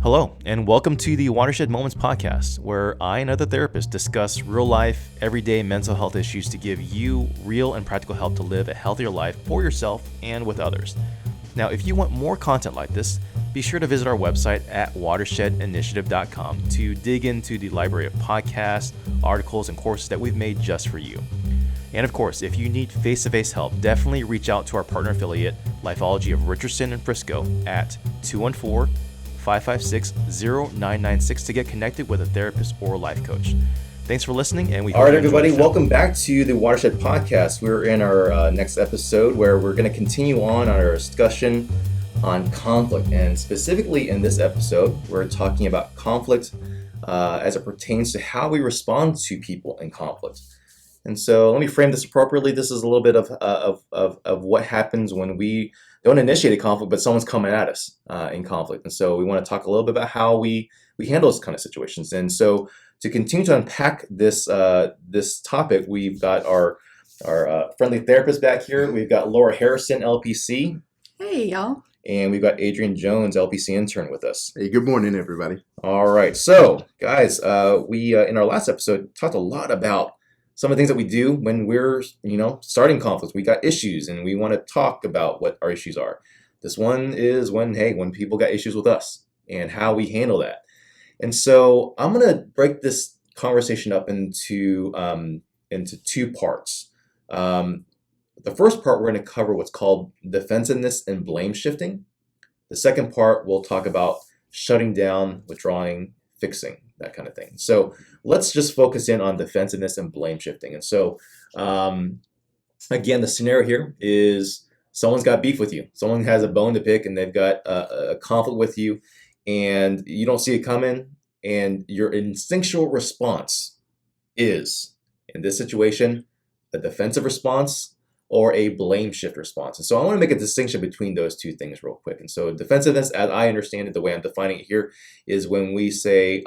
Hello, and welcome to the Watershed Moments podcast, where I and other therapists discuss real life, everyday mental health issues to give you real and practical help to live a healthier life for yourself and with others. Now, if you want more content like this, be sure to visit our website at watershedinitiative.com to dig into the library of podcasts, articles, and courses that we've made just for you. And of course, if you need face-to-face help, definitely reach out to our partner affiliate, Lifeology of Richardson and Frisco at 214-556-0996 to get connected with a therapist or life coach. Thanks for listening, and we hope All right, everybody, welcome back to the Watershed Podcast. We're in our next episode where we're going to continue on our discussion on conflict. And specifically in this episode, we're talking about conflict as it pertains to how we respond to people in conflict. And so let me frame this appropriately. This is a little bit of what happens when we don't initiate a conflict, but someone's coming at us in conflict. And so we want to talk a little bit about how we handle those kind of situations. And so to continue to unpack this this topic, we've got our friendly therapist back here. We've got Laura Harrison, LPC. Hey, y'all. And we've got Adrian Jones, LPC intern, with us. Hey, good morning, everybody. All right. So, guys, we in our last episode talked a lot about some of the things that we do when we're, starting conflicts. We got issues and we want to talk about what our issues are. This one is when people got issues with us and how we handle that. And so I'm going to break this conversation up into two parts. The first part, we're going to cover what's called defensiveness and blame shifting. The second part, we'll talk about shutting down, withdrawing, fixing, that kind of thing. So let's just focus in on defensiveness and blame shifting. And so, again, the scenario here is someone's got beef with you. Someone has a bone to pick and they've got a conflict with you and you don't see it coming. And your instinctual response is, in this situation, a defensive response or a blame shift response. And so I want to make a distinction between those two things real quick. And so defensiveness, as I understand it, the way I'm defining it here, is when we say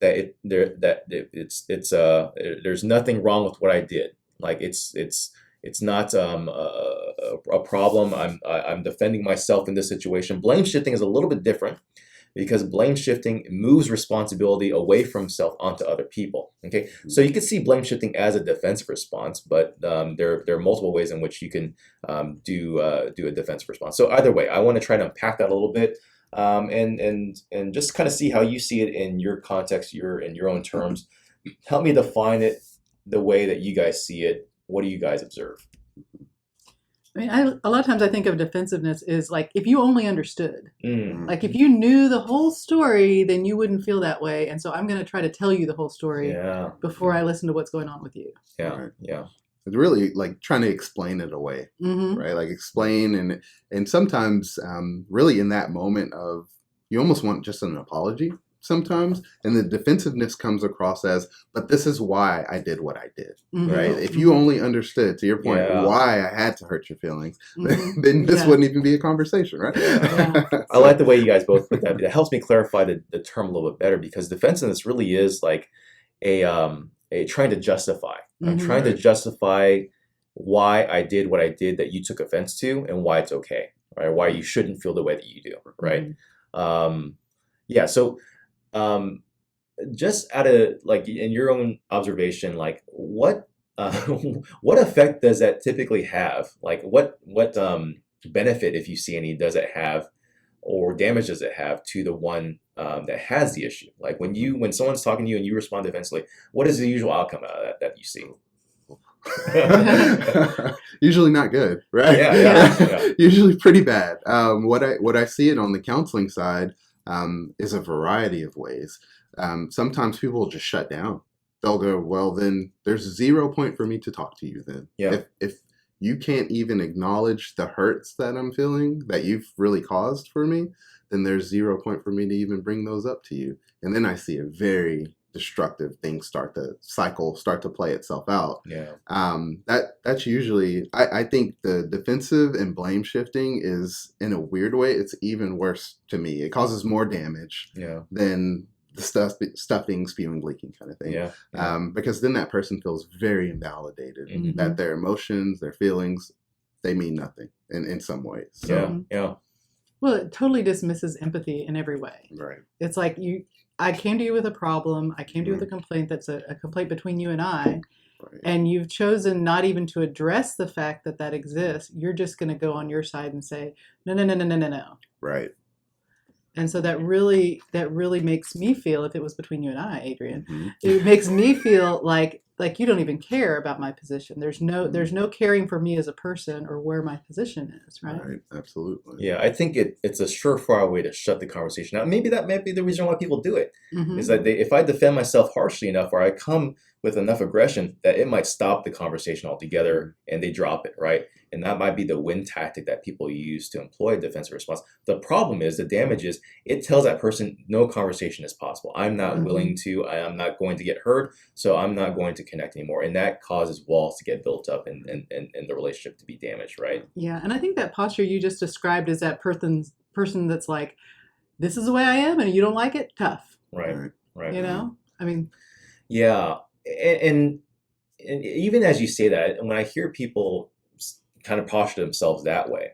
there's nothing wrong with what I did. Like it's not a problem. I'm defending myself in this situation. Blame shifting is a little bit different, because blame shifting moves responsibility away from self onto other people. Okay, so you can see blame shifting as a defensive response, but there are multiple ways in which you can do a defensive response. So either way, I want to try to unpack that a little bit and just kind of see how you see it in your context, in your own terms. Help me define it the way that you guys see it. What do you guys observe? I mean, a lot of times I think of defensiveness is like if you only understood. Like if you knew the whole story, then you wouldn't feel that way. And so I'm going to try to tell you the whole story before I listen to what's going on with you. Yeah. It's really like trying to explain it away, right? Like explain and sometimes really in that moment of you almost want just an apology sometimes, and the defensiveness comes across as, but this is why I did what I did, right? If you only understood, to your point, why I had to hurt your feelings, then this wouldn't even be a conversation, right? I like the way you guys both put that. It helps me clarify the term a little bit better, because defensiveness really is like a trying to justify. I'm trying to justify why I did what I did that you took offense to, and why it's okay, right? Why you shouldn't feel the way that you do, right? So just out of like in your own observation, like what effect does that typically have? Like what benefit, if you see any, does it have, or damage does it have to the one that has the issue? Like when someone's talking to you and you respond defensively, what is the usual outcome out of that you see? Usually not good, right? Yeah. Usually pretty bad. What I see it on the counseling side is a variety of ways. Sometimes people will just shut down. They'll go, well, then there's 0 point for me to talk to you then. Yeah. If you can't even acknowledge the hurts that I'm feeling that you've really caused for me, then there's 0 point for me to even bring those up to you. And then I see a very destructive thing start to play itself out. That's usually, I think the defensive and blame shifting is, in a weird way, it's even worse to me. It causes more damage than the stuffing, spewing, leaking kind of thing. Because then that person feels very invalidated, that their emotions, their feelings, they mean nothing in some ways. So. Well, it totally dismisses empathy in every way. Right. It's like I came to you with a problem. I came to you with a complaint that's a complaint between you and I. Right. And you've chosen not even to address the fact that that exists. You're just going to go on your side and say, no, no, no, no, no, no, no. Right. And so that really makes me feel, if it was between you and I, Adrian, it makes me feel like you don't even care about my position. There's no caring for me as a person or where my position is, right? Right. Absolutely. Yeah, I think it's a surefire way to shut the conversation out. Maybe that might be the reason why people do it. Is that if I defend myself harshly enough, or I come with enough aggression, that it might stop the conversation altogether and they drop it, right? And that might be the win tactic that people use to employ a defensive response. The problem is, the damage is, it tells that person no conversation is possible. I'm not willing to, I'm not going to get hurt, so I'm not going to connect anymore. And that causes walls to get built up and the relationship to be damaged, right? Yeah, and I think that posture you just described is that person that's like, this is the way I am and you don't like it, tough. Right. You know? I mean... Yeah, and even as you say that, when I hear people kind of posture themselves that way,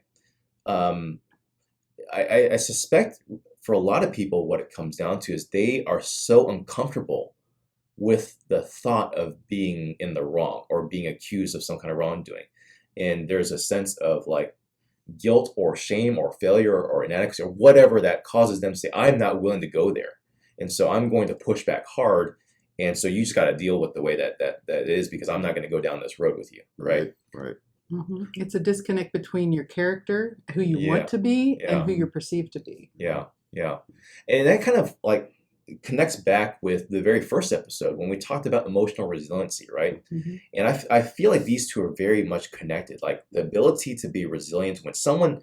I suspect for a lot of people what it comes down to is they are so uncomfortable with the thought of being in the wrong or being accused of some kind of wrongdoing. And there's a sense of like guilt or shame or failure or inadequacy or whatever that causes them to say, I'm not willing to go there. And so I'm going to push back hard. And so you just got to deal with the way that is, because I'm not going to go down this road with you. Right. It's a disconnect between your character, who you want to be, and who you're perceived to be. Yeah. And that kind of like connects back with the very first episode when we talked about emotional resiliency, right? And I feel like these two are very much connected, like the ability to be resilient when someone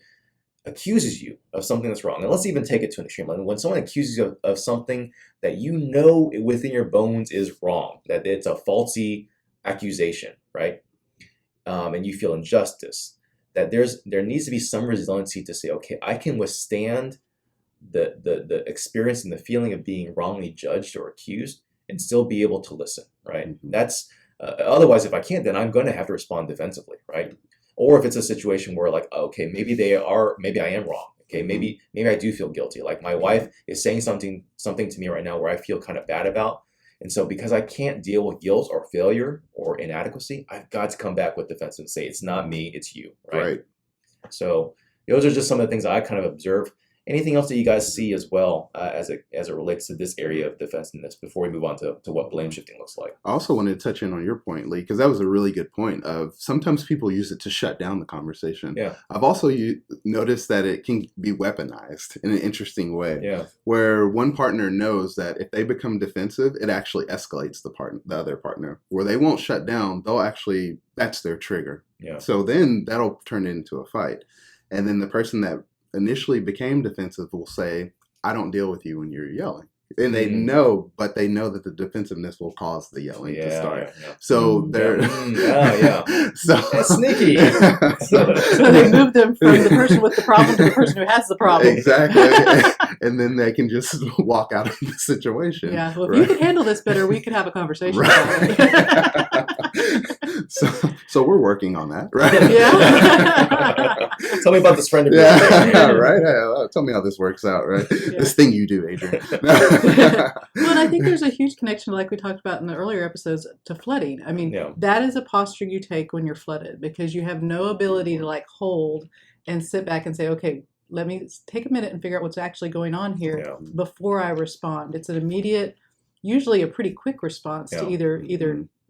accuses you of something that's wrong. And let's even take it to an extreme. When someone accuses you of something that you know within your bones is wrong, that it's a faulty accusation, right? And you feel injustice, that there needs to be some resiliency to say, okay, I can withstand the experience and the feeling of being wrongly judged or accused and still be able to listen, right? That's otherwise, if I can't, then I'm going to have to respond defensively, right? Or if it's a situation where like, okay, maybe I am wrong. Okay, maybe I do feel guilty. Like my wife is saying something to me right now where I feel kind of bad about. And so because I can't deal with guilt or failure or inadequacy, I've got to come back with defense and say, it's not me, it's you, right? So those are just some of the things I kind of observe. Anything else that you guys see as well as it relates to this area of defensiveness before we move on to what blame shifting looks like? I also wanted to touch in on your point, Lee, because that was a really good point of sometimes people use it to shut down the conversation. Yeah. I've also noticed that it can be weaponized in an interesting way. Yeah. Where one partner knows that if they become defensive, it actually escalates the other partner. Where they won't shut down, that's their trigger. Yeah. So then that'll turn into a fight. And then the person that initially became defensive will say, I don't deal with you when you're yelling. And they know that the defensiveness will cause the yelling to start. Yeah. So they're so that's sneaky. So they move them from the person with the problem to the person who has the problem. Exactly. And then they can just walk out of the situation. Yeah. Well, if you could handle this better, we could have a conversation. Right. So we're working on that, right? Yeah. Tell me about this friend of yours. Yeah, right. Tell me how this works out, right? Yeah. This thing you do, Adrian. Well, and I think there's a huge connection, like we talked about in the earlier episodes, to flooding. I mean, that is a posture you take when you're flooded, because you have no ability to like hold and sit back and say, okay, let me take a minute and figure out what's actually going on here before I respond. It's an immediate, usually a pretty quick response to either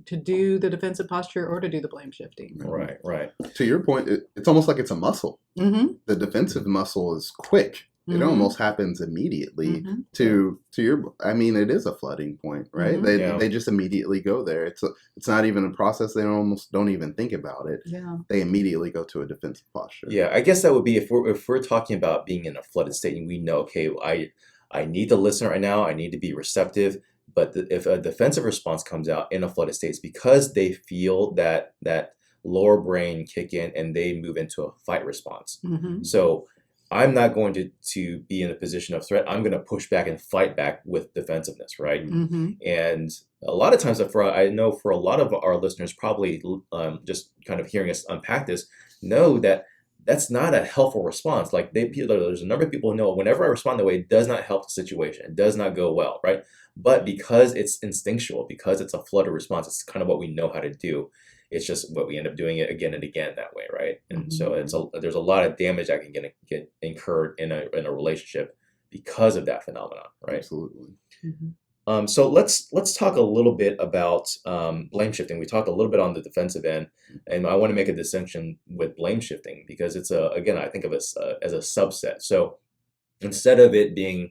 to do the defensive posture or to do the blame shifting. Right. To your point, it's almost like it's a muscle. The defensive muscle is quick. It almost happens immediately to your, I mean, it is a flooding point, right? They just immediately go there. It's not even a process. They almost don't even think about it. Yeah. They immediately go to a defensive posture. Yeah, I guess that would be if we're talking about being in a flooded state and we know, okay, I need to listen right now. I need to be receptive. But if a defensive response comes out in a flooded state, it's because they feel that lower brain kick in and they move into a fight response. So I'm not going to be in a position of threat. I'm going to push back and fight back with defensiveness, right? And a lot of times, I know for a lot of our listeners, probably just kind of hearing us unpack this, know that that's not a helpful response. Like there's a number of people who know whenever I respond that way, it does not help the situation. It does not go well, right? But because it's instinctual, because it's a flutter response, it's kind of what we know how to do. It's just what we end up doing it again and again that way, right? And so there's a lot of damage that can get incurred in a relationship because of that phenomenon, right? Absolutely. So let's talk a little bit about blame shifting. We talked a little bit on the defensive end, and I want to make a distinction with blame shifting because it's again, I think of it as a subset. So instead of it being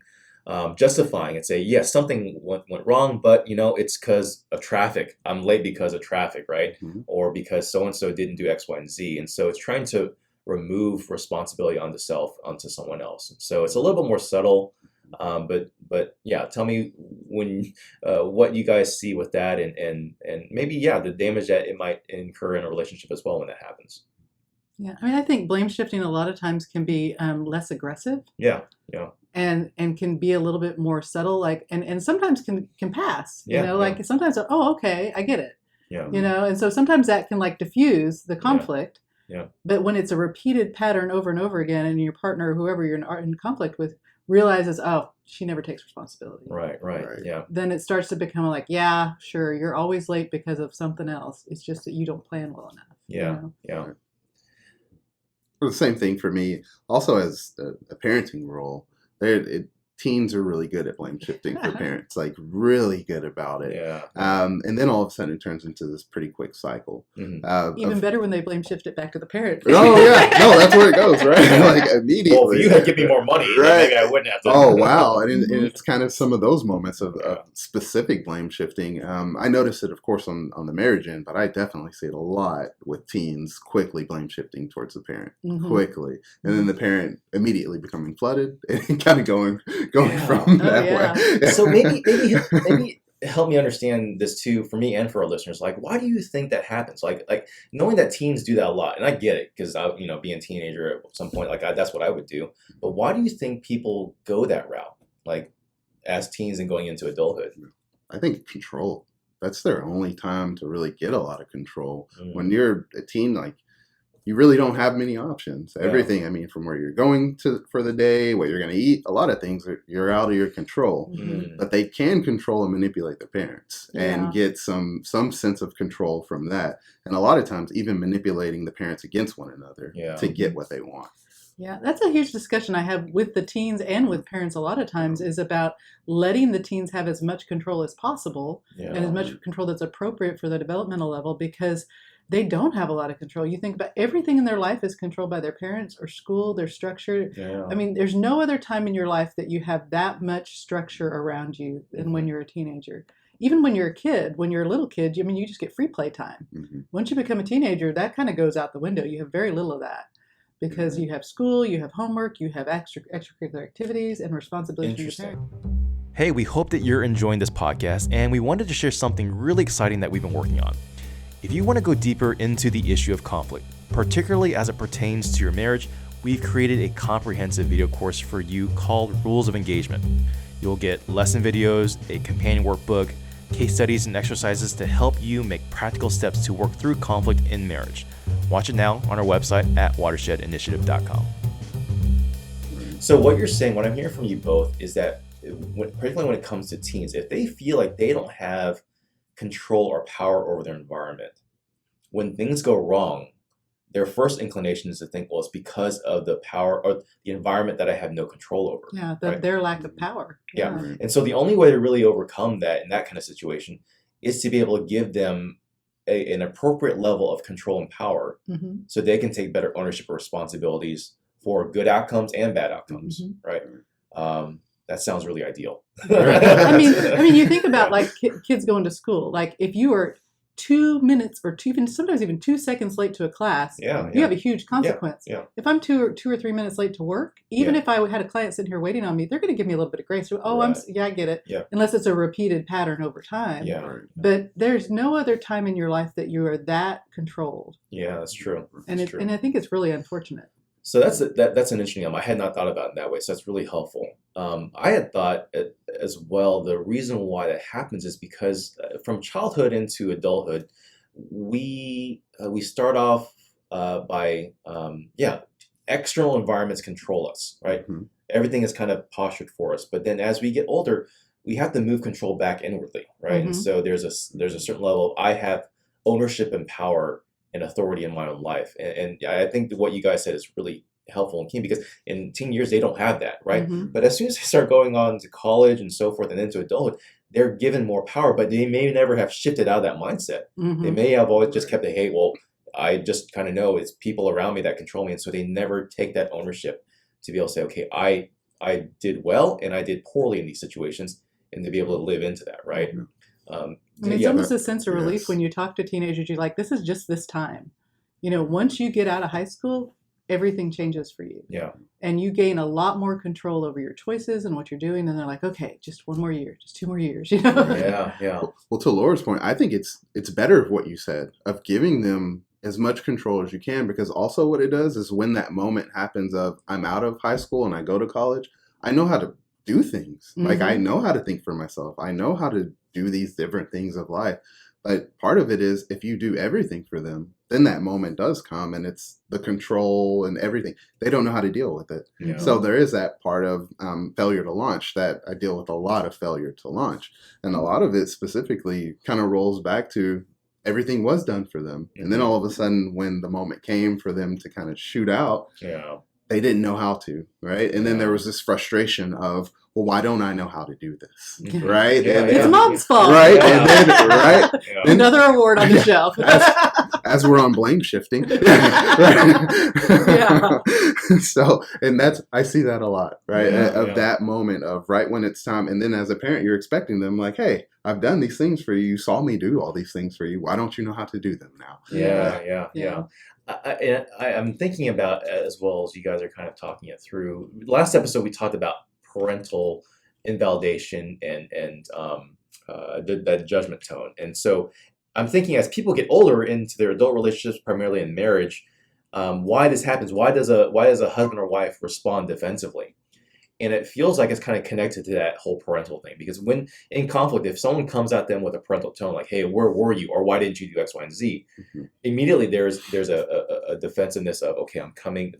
justifying and say, yes, something went wrong, but it's because of traffic. I'm late because of traffic, right? Or because so-and-so didn't do X, Y, and Z. And so it's trying to remove responsibility onto someone else. So it's a little bit more subtle. But yeah, tell me what you guys see with that and maybe, the damage that it might incur in a relationship as well when that happens. Yeah, I mean, I think blame shifting a lot of times can be less aggressive. Yeah. And can be a little bit more subtle, like, and sometimes can pass, like sometimes, oh, okay, I get it. Yeah. And so sometimes that can like diffuse the conflict. Yeah. But when it's a repeated pattern over and over again, and your partner or whoever you're in conflict with realizes, oh, she never takes responsibility. Right. Yeah. Then it starts to become like, yeah, sure, you're always late because of something else. It's just that you don't plan well enough. Yeah. Well, the same thing for me. Also, as a parenting role, teens are really good at blame shifting for parents, like really good about it. Yeah. And then all of a sudden it turns into this pretty quick cycle. Even better when they blame shift it back to the parent. Oh yeah, no, that's where it goes, right? Like immediately. Well, if you had given me more money, right? Then maybe I wouldn't have to. Oh wow, and it's kind of some of those moments of specific blame shifting. I notice it, of course, on the marriage end, but I definitely see it a lot with teens quickly blame shifting towards the parent, quickly, and then the parent immediately becoming flooded and kind of going from that way. So maybe help me understand this too, for me and for our listeners. Like, why do you think that happens? Like knowing that teens do that a lot, and I get it because I, being a teenager at some point, like that's what I would do. But why do you think people go that route, like as teens and going into adulthood? I think control. That's their only time to really get a lot of control. When you're a teen, like, you really don't have many options. Everything, I mean, from where you're going to for the day, what you're going to eat, a lot of things you're out of your control. But they can control and manipulate their parents and get some sense of control from that. And a lot of times even manipulating the parents against one another to get what they want. Yeah, that's a huge discussion I have with the teens and with parents a lot of times, is about letting the teens have as much control as possible and as much control that's appropriate for the developmental level, because they don't have a lot of control. You think about everything in their life is controlled by their parents or school, their structure. I mean, there's no other time in your life that you have that much structure around you than when you're a teenager. Even when you're a kid, when you're a little kid, you just get free play time. Once you become a teenager, that kind of goes out the window. You have very little of that because you have school, you have homework, you have extracurricular activities and responsibilities from your parents. Hey, we hope that you're enjoying this podcast, and we wanted to share something really exciting that we've been working on. If you want to go deeper into the issue of conflict, particularly as it pertains to your marriage, we've created a comprehensive video course for you called Rules of Engagement. You'll get lesson videos, a companion workbook, case studies, and exercises to help you make practical steps to work through conflict in marriage. Watch it now on our website at watershedinitiative.com. So what you're saying, what I'm hearing from you both, is that particularly when it comes to teens, if they feel like they don't have control or power over their environment, when things go wrong, their first inclination is to think, well, it's because of the power or the environment that I have no control over. Yeah, their lack of power. Yeah. And so the only way to really overcome that in that kind of situation is to be able to give them an appropriate level of control and power so they can take better ownership of responsibilities for good outcomes and bad outcomes, right? That sounds really ideal. I mean, you think about like kids going to school. Like if you are 2 minutes or sometimes even 2 seconds late to a class, you have a huge consequence. If I'm 2 or 3 minutes late to work, even if I had a client sitting here waiting on me, they're going to give me a little bit of grace. Oh, I get it. Unless it's a repeated pattern over time. But there's no other time in your life that you are that controlled. Yeah, that's true. And I think it's really unfortunate. So that's an interesting I had not thought about it in that way. So that's really helpful. I had thought as well, the reason why that happens is because from childhood into adulthood, we start off by external environments control us, right? Mm-hmm. Everything is kind of postured for us. But then as we get older, we have to move control back inwardly, right? And so there's a certain level of I have ownership and power and authority in my own life. And I think that what you guys said is really helpful and key, because in teen years they don't have that, right? But as soon as they start going on to college and so forth and into adulthood, they're given more power, but they may never have shifted out of that mindset. They may have always just kept it, hey, well, I just kind of know it's people around me that control me. And so they never take that ownership to be able to say, okay, I did well and I did poorly in these situations, and to be able to live into that, right? I mean, it's almost a sense of relief when you talk to teenagers. You're like, this is just this time. You know, once you get out of high school, everything changes for you. Yeah. And you gain a lot more control over your choices and what you're doing. And they're like, okay, just one more year, just 2 more years, you know? Yeah. Well, to Laura's point, I think it's better what you said of giving them as much control as you can, because also what it does is when that moment happens of I'm out of high school and I go to college, I know how to do things. Like I know how to think for myself. I know how to do these different things of life. But part of it is if you do everything for them, then that moment does come and it's the control and everything. They don't know how to deal with it. Yeah. So there is that part of failure to launch that I deal with a lot of failure to launch. And a lot of it specifically kind of rolls back to everything was done for them. And then all of a sudden when the moment came for them to kind of shoot out, they didn't know how to, right? And then there was this frustration of, well, why don't I know how to do this, right? It's mom's fault, right? And then, another award on the shelf. As we're on blame shifting, So, and I see that a lot, right? That moment of right when it's time, and then as a parent, you're expecting them like, hey, I've done these things for you. You saw me do all these things for you. Why don't you know how to do them now? Yeah. I'm thinking about, as well as you guys are kind of talking it through. Last episode, we talked about parental invalidation and that judgment tone. And so I'm thinking as people get older into their adult relationships, primarily in marriage, why this happens. Why does a husband or wife respond defensively? And it feels like it's kind of connected to that whole parental thing, because when in conflict, if someone comes at them with a parental tone, like, hey, where were you? Or why didn't you do X, Y, and Z? Immediately there's a defensiveness of, okay, I'm coming,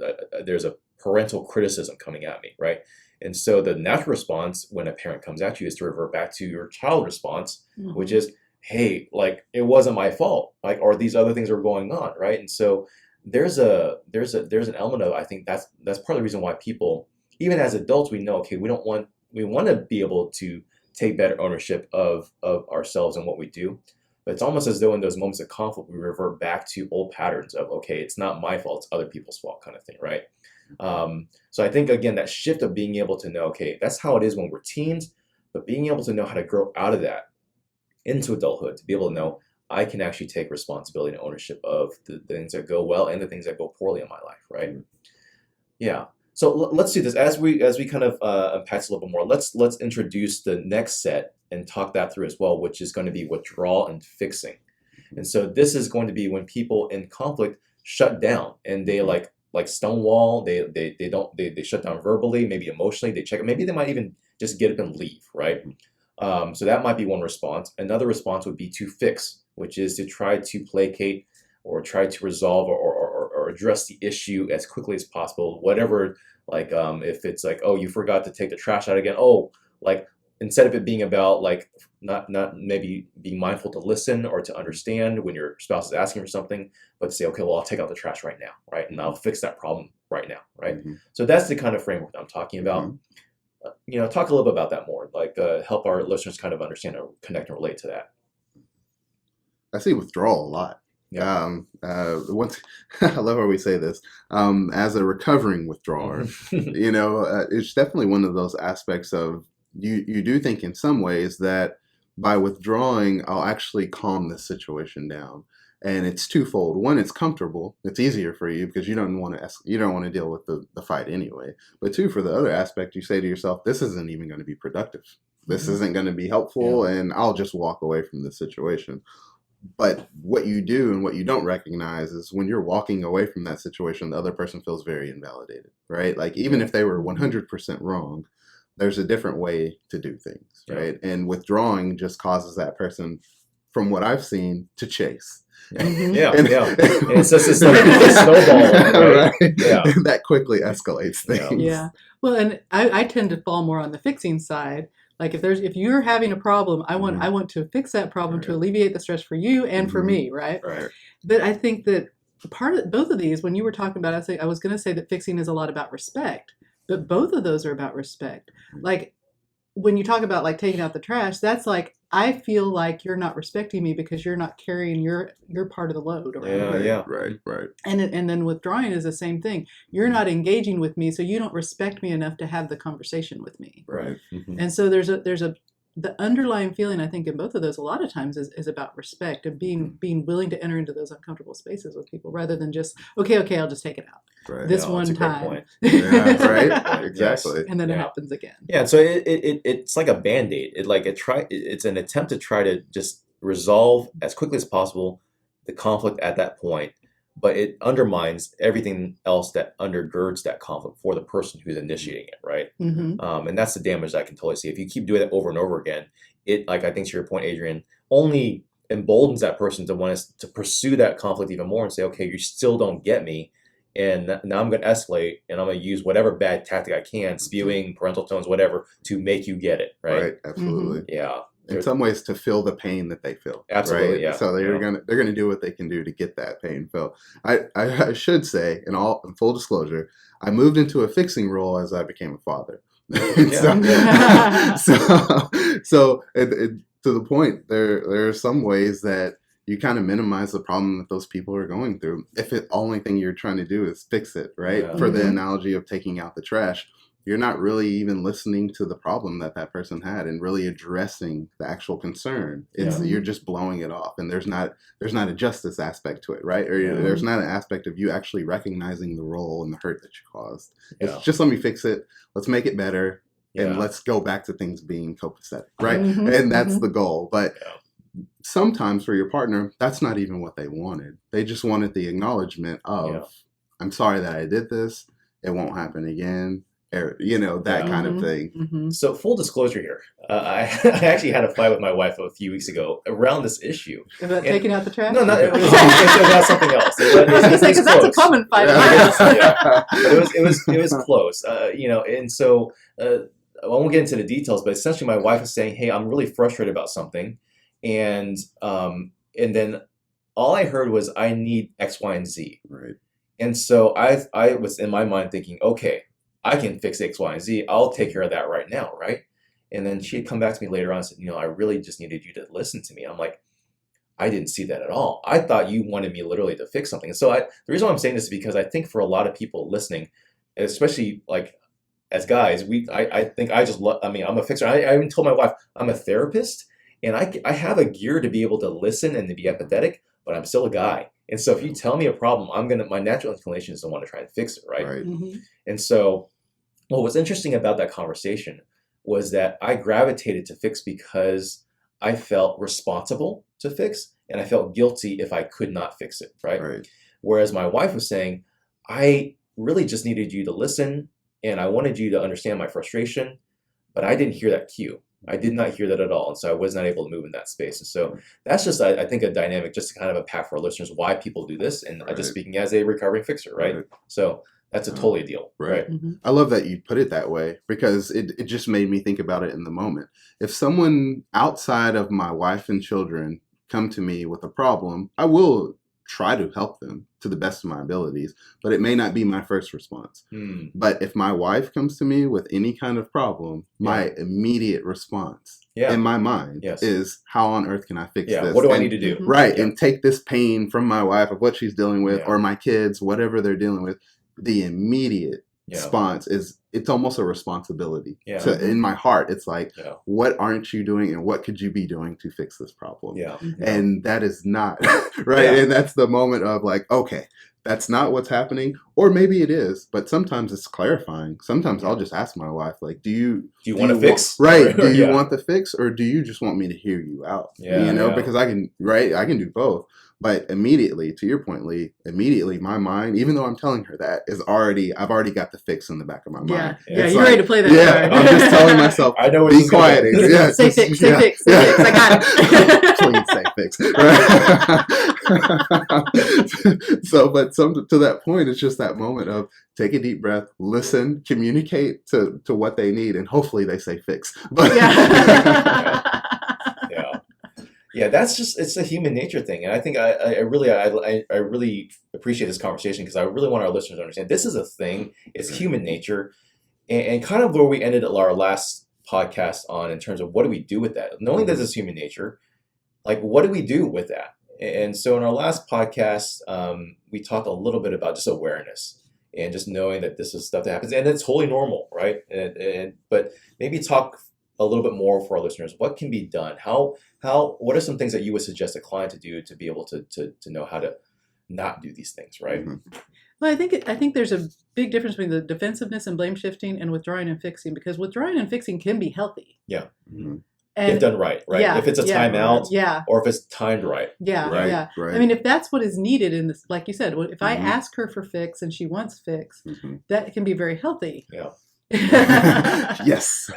there's a parental criticism coming at me, right? And so the natural response when a parent comes at you is to revert back to your child response, which is, hey, like, it wasn't my fault, like, or these other things are going on, right? And so there's an element of, I think that's part of the reason why people, even as adults, we know, okay, we want to be able to take better ownership of ourselves and what we do. But it's almost as though in those moments of conflict, we revert back to old patterns of, okay, it's not my fault, it's other people's fault kind of thing, right? So I think, again, that shift of being able to know, okay, that's how it is when we're teens, but being able to know how to grow out of that into adulthood, to be able to know I can actually take responsibility and ownership of the things that go well and the things that go poorly in my life, right? Yeah. So let's do this as we kind of unpack a little bit more. Let's introduce the next set and talk that through as well, which is going to be withdrawal and fixing. And so this is going to be when people in conflict shut down and they like stonewall. They shut down verbally, maybe emotionally. They check it. Maybe they might even just get up and leave, right? So that might be one response. Another response would be to fix, which is to try to placate or try to resolve or address the issue as quickly as possible. Whatever, like if it's like, oh, you forgot to take the trash out again. Oh, like instead of it being about like not maybe being mindful to listen or to understand when your spouse is asking for something, but to say, okay, well, I'll take out the trash right now, right? And I'll fix that problem right now, right? So that's the kind of framework that I'm talking about. Talk a little bit about that more, like help our listeners kind of understand or connect and relate to that. I see withdrawal a lot. Yeah. Once I love how we say this. As a recovering withdrawer, it's definitely one of those aspects of you do think in some ways that by withdrawing, I'll actually calm this situation down. And it's twofold. One, it's comfortable. It's easier for you because you don't want to deal with the fight anyway. But two, for the other aspect, you say to yourself, this isn't even going to be productive. This isn't going to be helpful, and I'll just walk away from the situation. But what you do and what you don't recognize is when you're walking away from that situation, the other person feels very invalidated, right? Like even if they were 100% wrong, there's a different way to do things, right? And withdrawing just causes that person, from what I've seen, to chase. Yeah, and it's just this like snowball, right? Yeah, and that quickly escalates things. Yeah. Well, and I tend to fall more on the fixing side. Like if you're having a problem, I want to fix that problem to alleviate the stress for you and for me, right? Right. But I think that part of both of these, when you were talking about, I was going to say that fixing is a lot about respect, but both of those are about respect. Like when you talk about like taking out the trash, that's like, I feel like you're not respecting me because you're not carrying your part of the load around. Yeah. Right. And then withdrawing is the same thing. You're not engaging with me, so you don't respect me enough to have the conversation with me. Right. And so the underlying feeling, I think, in both of those a lot of times is about respect and being willing to enter into those uncomfortable spaces with people rather than just, okay, I'll just take it out. Right. This one time. Point. Yeah, right. Exactly. And then it happens again. Yeah, so it's like a Band-Aid. It's an attempt to try to just resolve as quickly as possible the conflict at that point, but it undermines everything else that undergirds that conflict for the person who's initiating it, right? And that's the damage that I can totally see. If you keep doing it over and over again, it, like I think to your point, Adrian, only emboldens that person to want to pursue that conflict even more and say, okay, you still don't get me. And now I'm going to escalate, and I'm going to use whatever bad tactic I can, spewing, parental tones, whatever, to make you get it, right? Right, absolutely. Yeah. In some ways, to feel the pain that they feel. Absolutely, right? yeah. So they're gonna do what they can do to get that pain felt. I should say, in full disclosure, I moved into a fixing role as I became a father. So to the point, there are some ways that you kind of minimize the problem that those people are going through. If the only thing you're trying to do is fix it, right? Yeah. For the analogy of taking out the trash, you're not really even listening to the problem that person had and really addressing the actual concern. You're just blowing it off, and there's not a justice aspect to it, right? Or there's not an aspect of you actually recognizing the role and the hurt that you caused. It's just, let me fix it. Let's make it better. And let's go back to things being copacetic, right? And that's the goal. But sometimes for your partner, that's not even what they wanted. They just wanted the acknowledgement of, I'm sorry that I did this. It won't happen again. Or, that kind of thing. So full disclosure here, I actually had a fight with my wife a few weeks ago around this issue. About taking out the trash? No, it was something else. Because that's a common fight. It was close, and so I won't get into the details, but essentially my wife is saying, hey, I'm really frustrated about something. And then all I heard was, I need X, Y, and Z. Right. And so I was in my mind thinking, okay, I can fix X, Y, and Z. I'll take care of that right now, right? And then she had come back to me later on and said, I really just needed you to listen to me. I'm like, I didn't see that at all. I thought you wanted me literally to fix something. And so the reason why I'm saying this is because I think for a lot of people listening, especially like as guys, I think I'm a fixer. I even told my wife, I'm a therapist, and I have a gear to be able to listen and to be empathetic, but I'm still a guy. And so if you tell me a problem, my natural inclination is to want to try and fix it, right? And so what was interesting about that conversation was that I gravitated to fix because I felt responsible to fix, and I felt guilty if I could not fix it, right? Whereas my wife was saying, I really just needed you to listen, and I wanted you to understand my frustration, but I didn't hear that cue. I did not hear that at all. And so I was not able to move in that space. And so that's just, I think, a dynamic just to kind of unpack for our listeners why people do this. And just speaking as a recovering fixer, right? So that's a totally deal. Right. I love that you put it that way, because it just made me think about it in the moment. If someone outside of my wife and children come to me with a problem, I will try to help them to the best of my abilities, but it may not be my first response. But if my wife comes to me with any kind of problem, my immediate response in my mind is, how on earth can I fix this? What do I need to do? Right. And take this pain from my wife of what she's dealing with, or my kids, whatever they're dealing with. The immediate response is, it's almost a responsibility. So in my heart, it's like, what aren't you doing, and what could you be doing to fix this problem? And that is not right. And that's the moment of like, okay, that's not what's happening, or maybe it is, but sometimes it's clarifying. Sometimes I'll just ask my wife, like, do you want to fix? Do you want the fix, or do you just want me to hear you out? Because I can do both. But immediately, to your point, Lee, my mind, even though I'm telling her that, I've already got the fix in the back of my mind. You're ready to play that card. I'm just telling myself, I know be quiet. Say fix, I got it. Please say fix. But to that point, it's just that moment of take a deep breath, listen, communicate to what they need, and hopefully they say fix. But yeah, that's just, it's a human nature thing. And I think I really appreciate this conversation, because I really want our listeners to understand this is a thing. It's human nature, and kind of where we ended our last podcast on, in terms of what do we do with that, knowing that this is human nature. Like, what do we do with that? And so in our last podcast, we talked a little bit about just awareness and just knowing that this is stuff that happens, and it's totally normal, right? But maybe talk a little bit more for our listeners. What can be done? What are some things that you would suggest a client to do to be able to know how to not do these things, right? Mm-hmm. Well, I think there's a big difference between the defensiveness and blame shifting and withdrawing and fixing, because withdrawing and fixing can be healthy. Yeah. Mm-hmm. And if done right? Yeah, if it's a timeout, yeah, or if it's timed right. Yeah, right. I mean, if that's what is needed in this, like you said, if I ask her for fix and she wants fix, that can be very healthy. Yeah. Yes.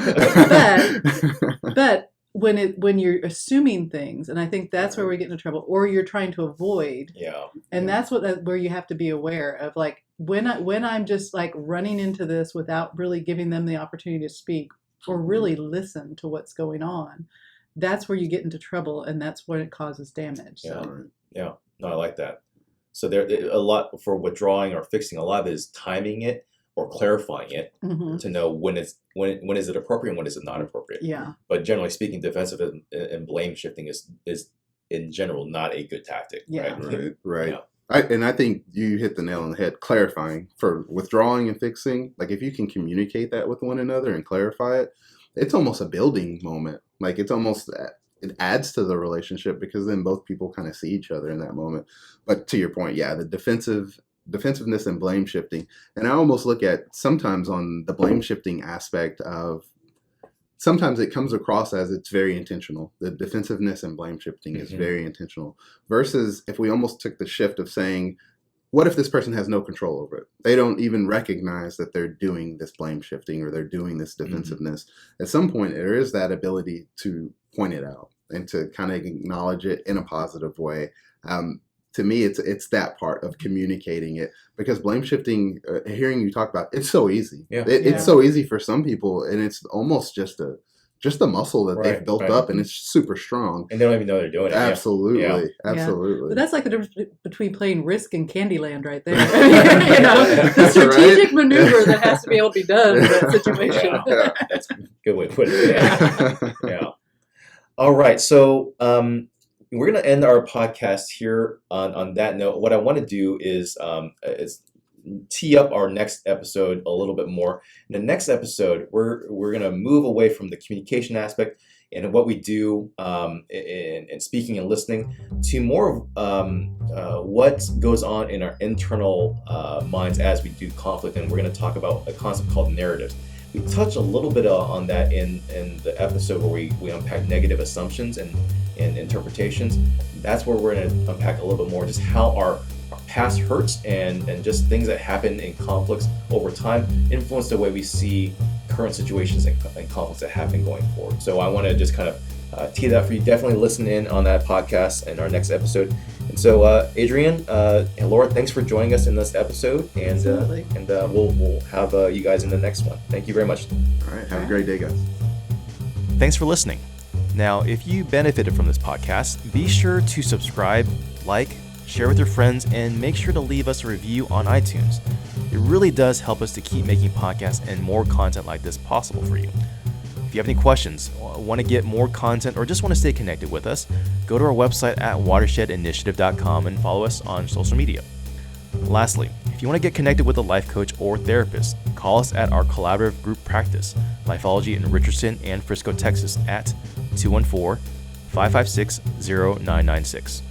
but when you're assuming things, and I think that's where we get into trouble, or you're trying to avoid. Yeah. And that's where you have to be aware of, like, when I'm just like running into this without really giving them the opportunity to speak or really listen to what's going on, that's where you get into trouble, and that's when it causes damage. So. Yeah. No, I like that. So there a lot for withdrawing or fixing. A lot of it is timing it or clarifying it to know when is it appropriate and when is it not appropriate. Yeah. But generally speaking, defensive and blame shifting is in general not a good tactic. Yeah. Right. Yeah. I think you hit the nail on the head. Clarifying for withdrawing and fixing. Like, if you can communicate that with one another and clarify it, it's almost a building moment. Like, it adds to the relationship, because then both people kind of see each other in that moment. But to your point, yeah, the defensiveness and blame shifting. And I almost look at sometimes on the blame shifting aspect of, sometimes it comes across as it's very intentional. The defensiveness and blame shifting is very intentional, versus if we almost took the shift of saying, what if this person has no control over it? They don't even recognize that they're doing this blame shifting or they're doing this defensiveness. At some point, there is that ability to point it out and to kind of acknowledge it in a positive way. To me, it's that part of communicating it, because blame shifting, hearing you talk about, it's so easy. Yeah. It's so easy for some people, and it's almost just a muscle that they've built up, and it's super strong. And they don't even know they're doing it. Absolutely. Yeah. Absolutely. But that's like the difference between playing Risk and Candyland right there. The strategic maneuver that has to be able to be done in that situation. Yeah. That's a good way to put it. Yeah. All right. So we're going to end our podcast here on that note. What I want to do is tee up our next episode a little bit more. In the next episode, we're going to move away from the communication aspect and what we do in speaking and listening to more of what goes on in our internal minds as we do conflict. And we're going to talk about a concept called narratives. We touched a little bit on that in the episode where we unpack negative assumptions and interpretations. That's where we're going to unpack a little bit more just how our past hurts and just things that happen in conflicts over time influence the way we see current situations and conflicts that happen going forward. So I want to just kind of tee that for you. Definitely listen in on that podcast and our next episode. And so Adrian and Laura, thanks for joining us in this episode, and we'll have you guys in the next one. Thank you very much. All right, have a great day, guys. Thanks for listening. Now, if you benefited from this podcast, be sure to subscribe, like, share with your friends, and make sure to leave us a review on iTunes. It really does help us to keep making podcasts and more content like this possible for you. If you have any questions, want to get more content, or just want to stay connected with us, go to our website at watershedinitiative.com and follow us on social media. Lastly, if you want to get connected with a life coach or therapist, call us at our collaborative group practice, Lifeology in Richardson and Frisco, Texas at 214-556-0996.